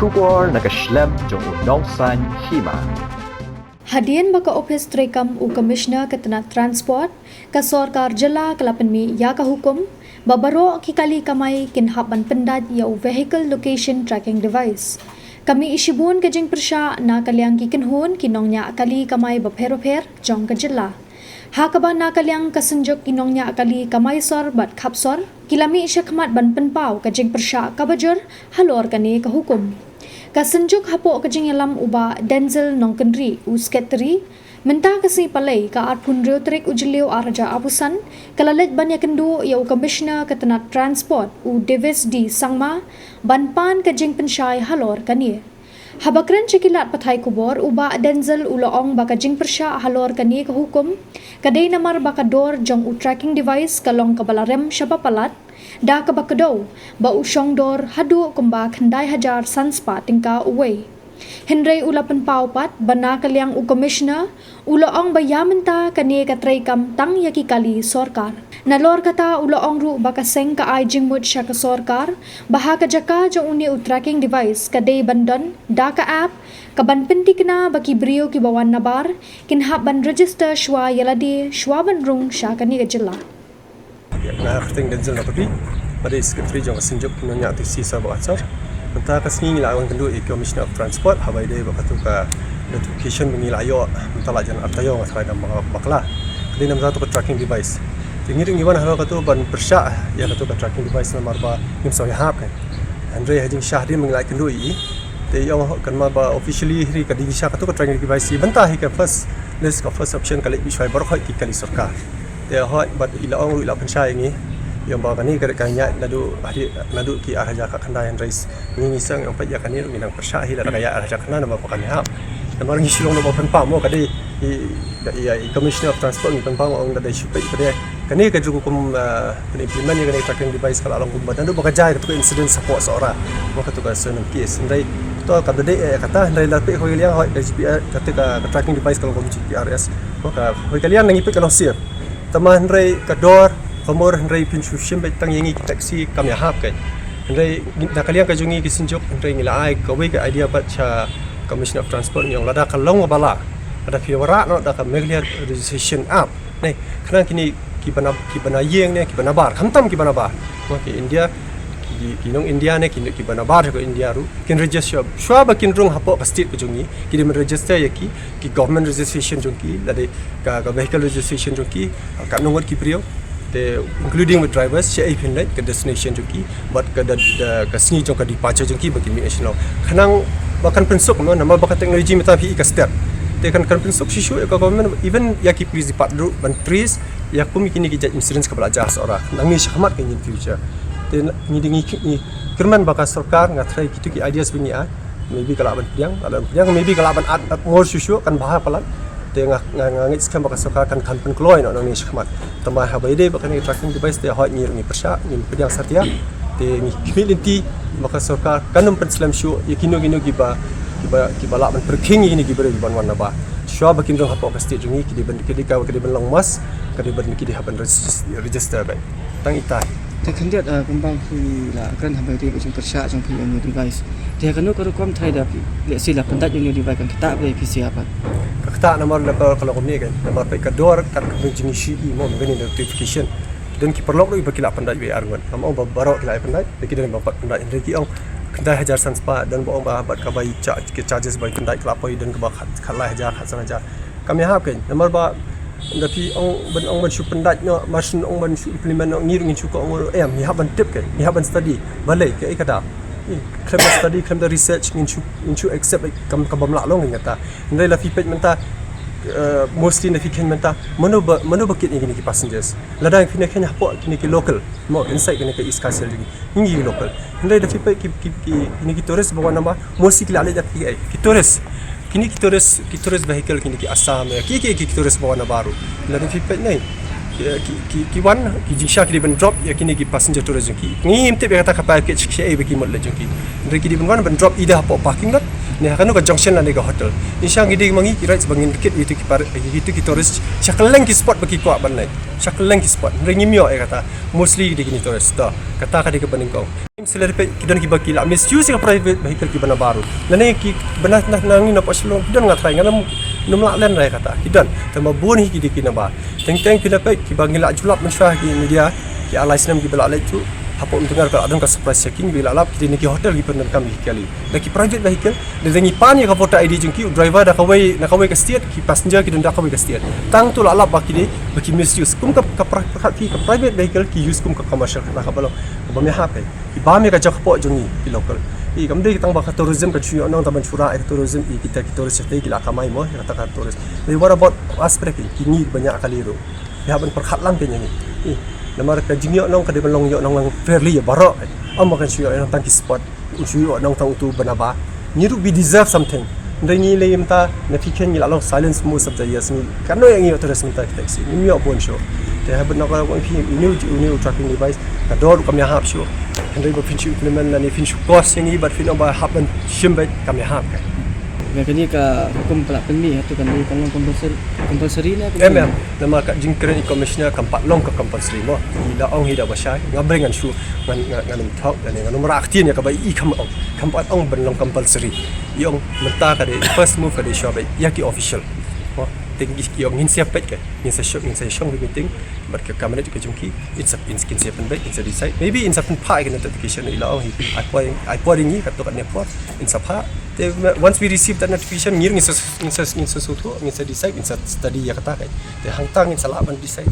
Shongdor nakaslem jong unongsan Hima. Hadian baka office trekam u commissioner ketena transport ka sorkar jela kelapan mi ya ka hukum babaro kikali kamai Ïahap ban pendat ya u vehicle location tracking device. Kami isibun kajing Pyrshah na kaliang kikinhun kinongnya kali kamai bapher-pher jong ka jela. Hakaba na kaliang kasenjuk kinongnya kali kamai sor bat khapsor kilami syakmat ban penpau kajing Pyrshah kabajur halor kani ka hukum. Kasenjuk hapok kajing yalam uba Denzel nongkendri u sketeri mentah kasi palai ka arpun reutrik ujiliu araja abusan kalalet ban yakendu ya u commissioner ketenat transport u Davis di Sangma banpan kajing pensyai halor kani. Habakran cekilat pathai kubor uba Denzel uloong baka jing Pyrshah halor kani ka hukum kadai namar baka dor jong u tracking device kalong kabalarem syaba palat da ka bakado ba u Shongdor hadu kumba khandai hajar sanspa tingka Uwei. Henry ulapan paupat bana kaliang u commissioner uloong bayamenta kani ka traikam tang yaki kali sorkar. Nalor kata uloong ru baka seng ka ay jingmut siya ka sorkar baha ka jaka jong uni u tracking device kadai bandon da ka app kaban pentik na baki brio ki bawan nabar Ïahap ban register shwa yaladi shwa ban rung siya kani ka jela. Nah, keting Denzel nak pergi pada sekretari jong senjuk nanya tisi sabak acar mentah kasni lawan kendu commissioner of transport habai dia bakatu ka notification mengilayo mentah lajan artayo ngasai dan bakla kini nam satu tracking device tingiring iwan halo katu ban Pyrshah ya katu ka tracking device nomor ba nimso Ïahap kan Andre hajing syahdi mengilai kendu i te yang kan ma ba officially ri ka divisha katu ka tracking device bentah hi ka first list ka first option kali biswai barok ki kali sarkar dia hot bat ilaong ila pensyai ni yang bawa kani kada kanya nadu ki araja ka khandai rais ni sang yang pajak kani minang Pyrshah hi la kaya araja kana nama pakan Ïahap dan orang isilong no open pam mo kadi i commissioner of transport ni pam ong da isu pai pada kani ka juku kum implement ni kani tracking device kala along kumbat nadu bakajai ka incident support seorang mo ka tu ka senang case ndai to ka de kata ndai la pe hoi liang hoi GPS kata ka tracking device kalau kum GPS mo ka hoi kalian nang ipik kalau siap teman Ray kador komor Ray pinchu shimbe tang yengi taxi kam Ïahap kai Ray nak kalian ka jungi kisinjok Ray ngila ai ka we ka idea bat cha commissioner of transport yang lada kalong bala ada fiwara no da ka meglia registration app nei khana kini ki bana yeng ne ki bana bar khamtam ki bana bar mo ki India ki nong India ne ki bana bar ko India ru kin register shwa ba kin rung hapo ka state ko jungi ki dem register ya ki government registration jungi lade ka vehicle registration jungi ka nongor ki prio te including with drivers share pin like ke destination jungi but ka ka sni jong ka departure jungi ba ki national khanang bakan pensuk no nama bakan teknologi meta pi ka step te kan pensuk shishu ka government even ya ki police department ban trees ya kumi kini ki insurance ka belajar seorang nang ni syahmat ke in future te ni dingi kirman baka sarkar ngatrai kitu ki ideas bini a maybe kala ban piang maybe kala ban at more shishu kan bahar palat te ngangit skam baka sarkar kan pen kloy no nang ni syahmat tambah habai de baka ni tracking device te hot ni Pyrshah ni pedang satya te ni community baka sarkar kanum pen slam shu yakino giba la ban perking ini giba ban warna ba shwa bakin rong hapo ka state jungi ki de ban long mas ka de ban ki de haban register ba tang itaiแต่คันเดียดกำบังคือละกันทำไปที่ประชุมประชาชนพิมพ์ device แต่กันนู้นก็รู้ความไทยดับเลี้ยสิละพันตัดอยู่ใน device กันkitaไปพิเศษปัดkita nomor lepas kalau kami kan nomor pe kador kat jenis CE mo beni notification dan ki perlu lagi bagi la pandai we argon am barok la pandai bagi dan bapak pandai reki ong kendai hajar sanspa dan boong babat ka bai charges bai pandai kelapoi dan ke bakat khalai hajar khat sanaja kami Ïahap kan nomor ba tapi ong ban shu pendat no masin ong ban shu implement no ngir ngin shu ko ong Ïahap ban tip kan Ïahap ban study balai ke ikada claim study claim the research ngin shu accept kam kabam la long ngata ndai la feedback menta mostly na fikin menta mano bakit ni ki passengers ladang fina kenya hapo kini ki local mo inside kini ki East Castle ngi local ndai da feedback ki ni ki tourist bawa nama mostly ki ale da ki tourist kini ki tourist vehicle kini ki Assam ki tourist bawa na baru la feedback nei ki wan ki jingsha ki ben drop ya kini ki passenger tourism ki ngim te be kata ka package ki ai be ki mod la jong ki ndai ki ben wan ben drop ida hapo parking lot ne hakanu ka junction la ne ka hotel insha gidi mangi ki right bangin kit itu ki tourist shakaleng ki spot bagi ko ban lai shakaleng ki spot ndai ngimyo ai kata mostly di kini tourist ta kata ka di ka baning ko Selain kita nak bagi lah misuse yang private vehicle kita bana baru. Lani ki bana nangi na paslong kita ngat try ngam numla len rai kata. Kita tama bun hi kita ba. Teng kita ki bagi la julap mensyah ki media ki alai senam ki bala lai tu. Apa untuk dengar ada surprise checking bila lap kita ni ki hotel ki pernah kami kali. Lagi private vehicle dengan pan ya ka photo ID jengki driver dah kawai ke state ki passenger ki dah kawai ke state. Tang tu la lap baki ni baki misuse kum ka private vehicle ki use kum ka commercial ka balo. Ba Ïahap Ibami ka jakpo jongi ki local. Kamde kitang baka tourism ka chuyo nang taban chura tourism kita tourist stay kila kamai mo kata ka tourist. They what about aspect ki ni banyak kali ro. Yaban perkhat lang kanya ni. Namar ka jingyo nang ka de balong yo nang fairly ya baro. Am makan chuyo nang tang ki spot. Chuyo nang tang tu banaba. Ni ru we deserve something. Ndai ni le imta na fiken ni along silence most of the years ni. Kano yang yo tourist minta taxi. Ni yo bon show. They have not got one new tracking device. Ka dor kam Ïahap show. Henry ba finchu implement ni finchu cost yang ibat fin ba happen shimbe kam Ïahap ka. Kani ka hukum pelak penmi tu kan ni kalau compulsory na. Nama ka jingkren commissioner kampat long ka compulsory mo. Ila ong hida ba syai ngabrengan shu ngan thok dan ngan nomor aktin ya ka ba I kampat ong ben long compulsory. Yong menta ka de first move ka de show ba yaki official. Tinggi kiong ngin siap baik ke ngin sa shong meeting bar ka kamera juga jumki it's up in skin siap baik in sa decide maybe in sa pen pai kan notification ila oh I pouring ni kato kan nepot in sa pa once we receive that notification ngir ngin sa sutu ngin sa decide in sa study ya kata kai te hangtang in sa laban decide